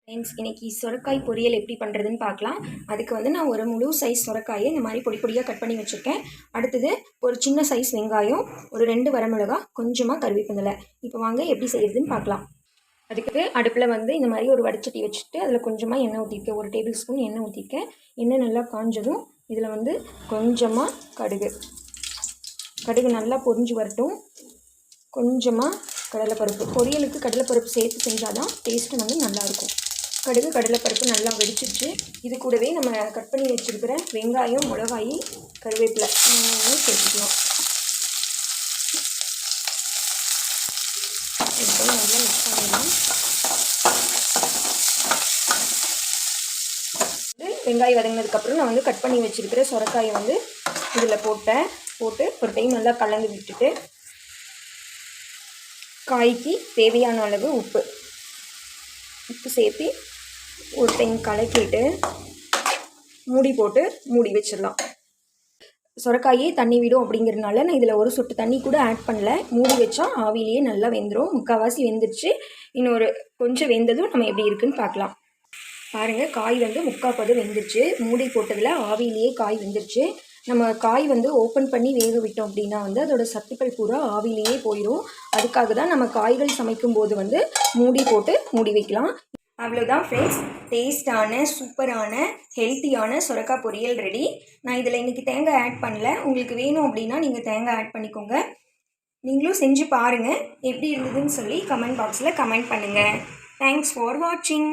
Friends, இன்னைக்கு சுரக்காய் பொரியல் எப்படி பண்ணுறதுன்னு பார்க்கலாம். அதுக்கு வந்து நான் ஒரு முழு சைஸ் சுரக்காயை இந்த மாதிரி பொடி பொடியாக கட் பண்ணி வச்சுருக்கேன். அடுத்தது ஒரு சின்ன சைஸ் வெங்காயம், ஒரு 2 வரமிளகா, கொஞ்சமாக கருவேப்பிலை. இப்போ வாங்க எப்படி செய்கிறதுன்னு பார்க்கலாம். அதுக்கு அடுப்பில் வந்து இந்த மாதிரி ஒரு வடைச்சட்டி வச்சுட்டு அதில் கொஞ்சமாக எண்ணெய் ஊற்றிருக்கேன். 1 டேபிள் ஸ்பூன் எண்ணெய் ஊற்றிருக்கேன். எண்ணெய் நல்லா காஞ்சதும் இதில் வந்து கொஞ்சமாக கடுகு நல்லா பொரிஞ்சு வரட்டும். கொஞ்சமாக கடலைப்பருப்பு, பொரியலுக்கு கடலைப்பருப்பு சேர்த்து செஞ்சால் தான் டேஸ்ட்டு வந்து நல்லாயிருக்கும். கடலைப்பருப்பு நல்லா வெடிச்சிருச்சு. இது கூடவே நம்ம கட் பண்ணி வச்சுருக்கிற வெங்காயம், மிளகாய், கருவேப்பிலை சேர்த்துக்கலாம். நல்லா மிக்ஸ் பண்ணிடலாம். வெங்காயம் வதங்கினதுக்கப்புறம் நான் வந்து கட் பண்ணி வச்சுருக்கிற சுரக்காயை வந்து இதில் போட்டு ஒரு டைம் நல்லா கலந்து விட்டுட்டு காய்க்கு தேவையான அளவு உப்பு சேர்த்து ஒரு டைம் கலக்கிட்டு மூடி வச்சிடலாம். சுரக்காயே தண்ணி விடும் அப்படிங்கிறதுனால நான் இதில் ஒரு சொட்டு தண்ணி கூட ஆட் பண்ணல. மூடி வச்சா ஆவிலேயே நல்லா வெந்துடும். முக்கால்வாசி வெந்துருச்சு. இன்னொரு கொஞ்சம் வெந்ததும் நம்ம எப்படி இருக்குன்னு பார்க்கலாம். பாருங்கள், காய் வந்து முக்கால் வெந்துருச்சு. மூடி போட்டதில் ஆவிலேயே காய் வெந்துருச்சு. நம்ம காய் வந்து ஓப்பன் பண்ணி வேக விட்டோம் அப்படின்னா வந்து அதோட சத்துக்கள் பூரா ஆவிலேயே போயிடும். அதுக்காக தான் நம்ம காய்கள் சமைக்கும் போது வந்து மூடி வைக்கலாம். அவ்வளோதான் ஃப்ரெண்ட்ஸ், டேஸ்டான சூப்பரான ஹெல்த்தியான சுரக்காய் பொரியல் ரெடி. நான் இதில் இன்றைக்கி தேங்காய் ஆட் பண்ணல. உங்களுக்கு வேணும் அப்படின்னா நீங்கள் தேங்காய் ஆட் பண்ணிக்கோங்க. நீங்களும் செஞ்சு பாருங்கள். எப்படி இருந்ததுன்னு சொல்லி கமெண்ட் பாக்ஸில் கமெண்ட் பண்ணுங்கள். தேங்க்ஸ் ஃபார் வாட்சிங்.